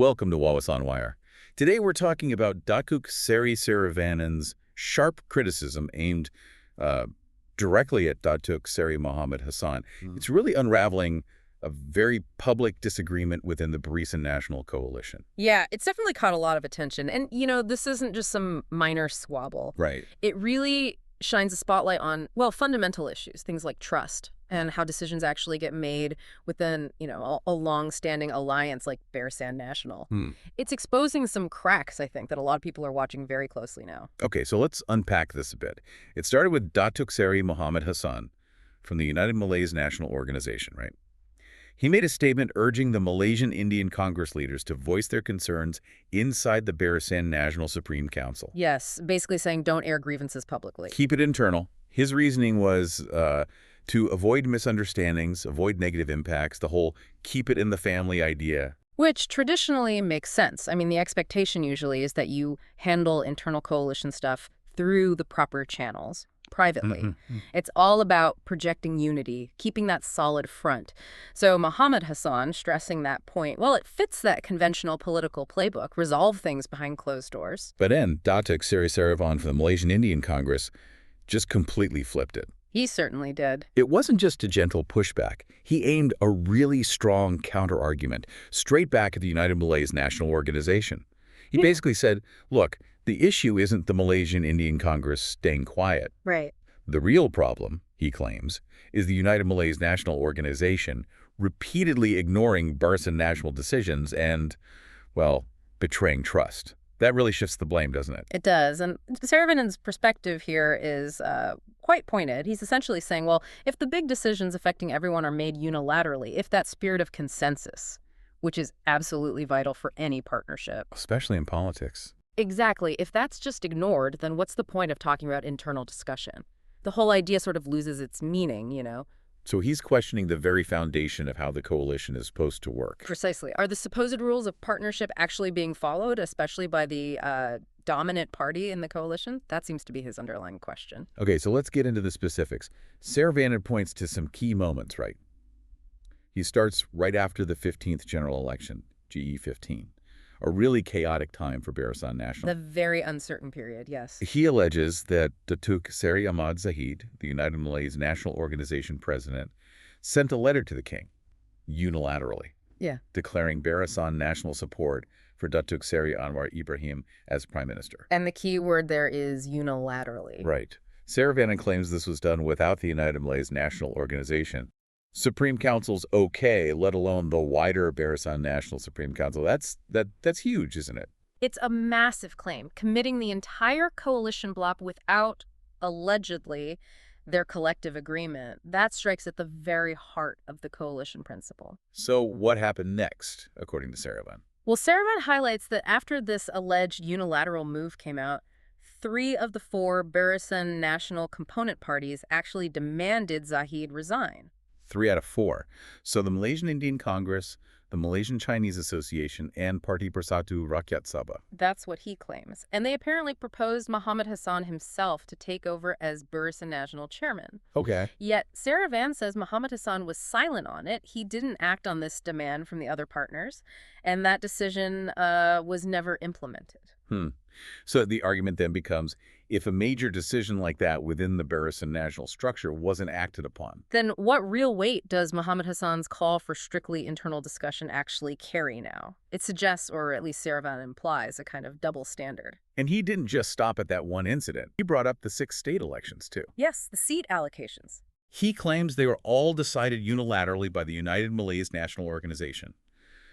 Welcome to Wallace on Wire. Today we're talking about Datuk Seri Saravanan's sharp criticism aimed uh, directly at Datuk Seri Mohamad Hasan. It's really unraveling a very public disagreement within the Barisan National Coalition. Yeah, it's definitely caught a lot of attention. And, this isn't just some minor squabble. Right. It really shines a spotlight on, well, fundamental issues, things like trust and how decisions actually get made within, a long-standing alliance like Barisan National. It's exposing some cracks, I think, that a lot of people are watching very closely now. Okay, so let's unpack this a bit. It started with Datuk Seri Mohamad Hasan from the United Malays National Organization, right? He made a statement urging the Malaysian Indian Congress leaders to voice their concerns inside the Barisan National Supreme Council. Yes, basically saying don't air grievances publicly. Keep it internal. His reasoning was to avoid misunderstandings, avoid negative impacts, the whole keep it in the family idea. Which traditionally makes sense. I mean, the expectation usually is that you handle internal coalition stuff through the proper channels, privately. It's all about projecting unity, keeping that solid front. So Mohamad Hasan stressing that point, well, it fits that conventional political playbook, resolve things behind closed doors. But then Datuk Seri Saravanan from the Malaysian Indian Congress just completely flipped it. He certainly did. It wasn't just a gentle pushback. He aimed a really strong counter-argument straight back at the United Malays National Organization. He basically said, look, the issue isn't the Malaysian Indian Congress staying quiet. Right. The real problem, he claims, is the United Malays National Organization repeatedly ignoring Barisan National decisions and, well, betraying trust. That really shifts the blame, doesn't it? It does. And Saravanan's perspective here is quite pointed. He's essentially saying, well, if the big decisions affecting everyone are made unilaterally, if that spirit of consensus, which is absolutely vital for any partnership. Especially in politics. Exactly. If that's just ignored, then what's the point of talking about internal discussion? The whole idea sort of loses its meaning. So he's questioning the very foundation of how the coalition is supposed to work. Precisely. Are the supposed rules of partnership actually being followed, especially by the dominant party in the coalition? That seems to be his underlying question. Okay, so let's get into the specifics. Saravanan points to some key moments, right? He starts right after the 15th general election, GE15, a really chaotic time for Barisan National. The very uncertain period, yes. He alleges that Datuk Seri Ahmad Zahid, the United Malays National Organization president, sent a letter to the king, unilaterally, declaring Barisan National support for Datuk Seri Anwar Ibrahim as prime minister. And the key word there is unilaterally. Right. Saravanan claims this was done without the United Malays National Organization Supreme Council's okay, let alone the wider Barisan National Supreme Council. That's huge, isn't it? It's a massive claim, committing the entire coalition bloc without, allegedly, their collective agreement. That strikes at the very heart of the coalition principle. So what happened next, according to Saravanan? Well, Saravanan highlights that after this alleged unilateral move came out, 3 of the 4 Barisan National component parties actually demanded Zahid resign. 3 out of 4. So the Malaysian Indian Congress, the Malaysian Chinese Association, and Parti Persatu Rakyat Sabah. That's what he claims. And they apparently proposed Mohamad Hasan himself to take over as Barisan National chairman. Okay. Yet Saravanan says Mohamad Hasan was silent on it. He didn't act on this demand from the other partners, and that decision was never implemented. So the argument then becomes, if a major decision like that within the Barisan National structure wasn't acted upon, then what real weight does Mohamad Hasan's call for strictly internal discussion actually carry now? It suggests, or at least Saravanan implies, a kind of double standard. And he didn't just stop at that one incident. He brought up the 6 state elections, too. Yes, the seat allocations. He claims they were all decided unilaterally by the United Malays National Organization,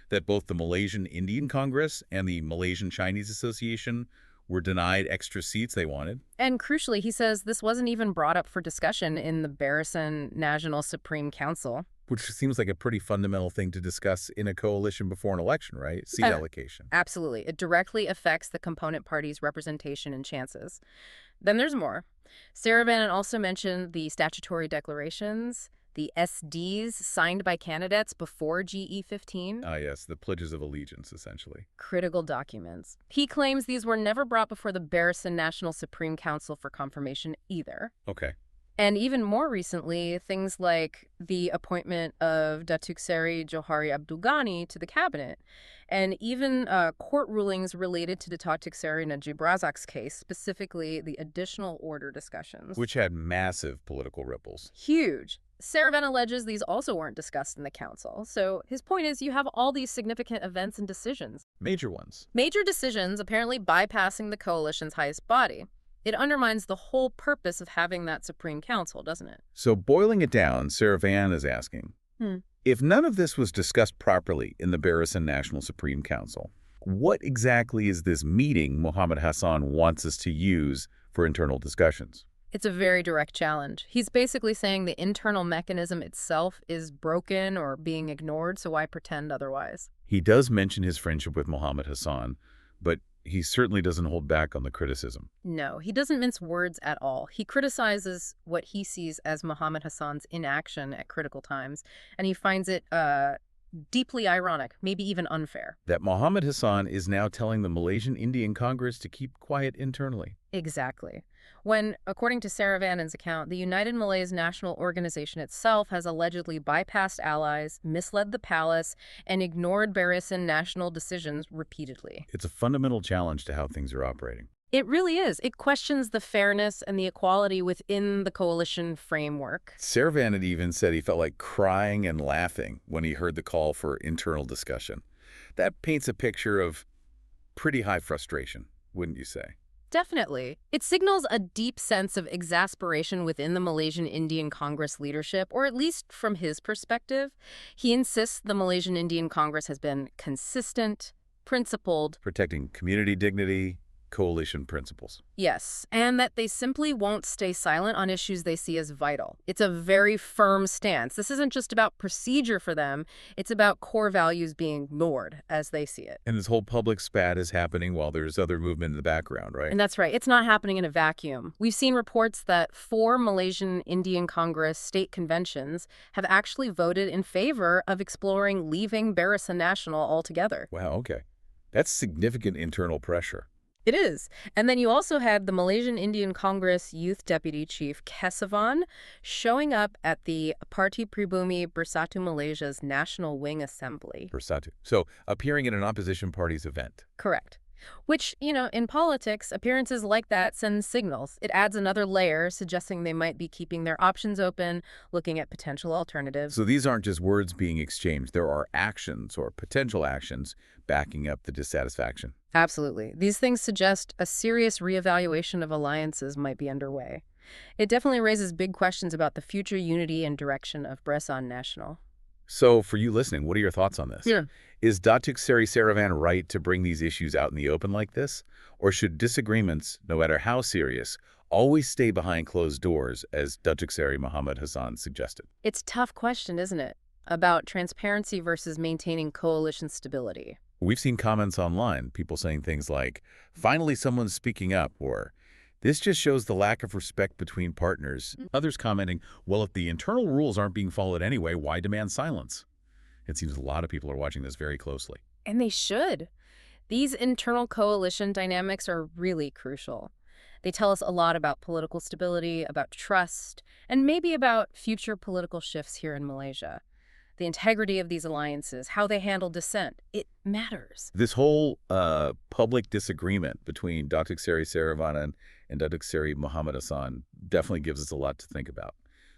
that both the Malaysian Indian Congress and the Malaysian Chinese Association were denied extra seats they wanted. And crucially, he says this wasn't even brought up for discussion in the Barisan National Supreme Council. Which seems like a pretty fundamental thing to discuss in a coalition before an election, right? Seat allocation. Absolutely. It directly affects the component parties' representation and chances. Then there's more. Saravanan also mentioned the statutory declarations, the SDs signed by candidates before GE15. Ah, yes, the pledges of allegiance, essentially. Critical documents. He claims these were never brought before the Barisan National Supreme Council for confirmation either. Okay. And even more recently, things like the appointment of Datuk Seri Johari Abdul Ghani to the cabinet, and even court rulings related to the Datuk Seri Najib Razak's case, specifically the additional order discussions. Which had massive political ripples. Huge. Saravanan alleges these also weren't discussed in the council. So his point is you have all these significant events and decisions. Major ones. Major decisions apparently bypassing the coalition's highest body. It undermines the whole purpose of having that Supreme Council, doesn't it? So boiling it down, Saravanan is asking, if none of this was discussed properly in the Barisan National Supreme Council, what exactly is this meeting Mohamad Hasan wants us to use for internal discussions? It's a very direct challenge. He's basically saying the internal mechanism itself is broken or being ignored, so why pretend otherwise? He does mention his friendship with Mohamad Hasan, but he certainly doesn't hold back on the criticism. No, he doesn't mince words at all. He criticizes what he sees as Mohamad Hasan's inaction at critical times, and he finds it deeply ironic, maybe even unfair. That Mohamad Hasan is now telling the Malaysian Indian Congress to keep quiet internally. Exactly. When, according to Saravanan's account, the United Malays National Organization itself has allegedly bypassed allies, misled the palace, and ignored Barisan National decisions repeatedly. It's a fundamental challenge to how things are operating. It really is. It questions the fairness and the equality within the coalition framework. Saravanan even said he felt like crying and laughing when he heard the call for internal discussion. That paints a picture of pretty high frustration, wouldn't you say? Definitely. It signals a deep sense of exasperation within the Malaysian Indian Congress leadership, or at least from his perspective. He insists the Malaysian Indian Congress has been consistent, principled. Protecting community dignity, coalition principles. Yes, and that they simply won't stay silent on issues they see as vital. It's a very firm stance. This isn't just about procedure for them. It's about core values being ignored as they see it. And this whole public spat is happening while there's other movement in the background, right? And that's right. It's not happening in a vacuum. We've seen reports that 4 Malaysian Indian Congress state conventions have actually voted in favor of exploring leaving Barisan Nasional altogether. Wow, okay. That's significant internal pressure. It is. And then you also had the Malaysian Indian Congress Youth Deputy Chief Kesavan showing up at the Parti Pribumi Bersatu Malaysia's National Wing Assembly. Bersatu. So appearing at an opposition party's event. Correct. Which, in politics, appearances like that send signals. It adds another layer, suggesting they might be keeping their options open, looking at potential alternatives. So these aren't just words being exchanged. There are actions or potential actions backing up the dissatisfaction. Absolutely. These things suggest a serious reevaluation of alliances might be underway. It definitely raises big questions about the future unity and direction of Barisan Nasional. So for you listening, what are your thoughts on this? Yeah. Is Datuk Seri Saravanan right to bring these issues out in the open like this? Or should disagreements, no matter how serious, always stay behind closed doors, as Datuk Seri Mohamad Hasan suggested? It's a tough question, isn't it? About transparency versus maintaining coalition stability. We've seen comments online, people saying things like, finally someone's speaking up, or this just shows the lack of respect between partners. Others commenting, well, if the internal rules aren't being followed anyway, why demand silence? It seems a lot of people are watching this very closely. And they should. These internal coalition dynamics are really crucial. They tell us a lot about political stability, about trust, and maybe about future political shifts here in Malaysia. The integrity of these alliances, how they handle dissent, it matters. This whole public disagreement between Datuk Seri Saravanan and Datuk Seri Mohamad Hasan definitely gives us a lot to think about.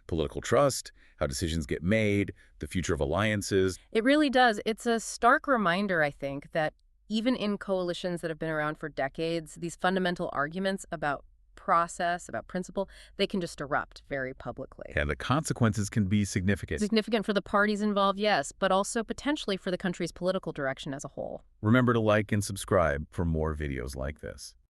Political trust, how decisions get made, the future of alliances. It really does. It's a stark reminder, I think, that even in coalitions that have been around for decades, these fundamental arguments about process, about principle, they can just erupt very publicly. And the consequences can be significant. Significant for the parties involved, yes, but also potentially for the country's political direction as a whole. Remember to like and subscribe for more videos like this.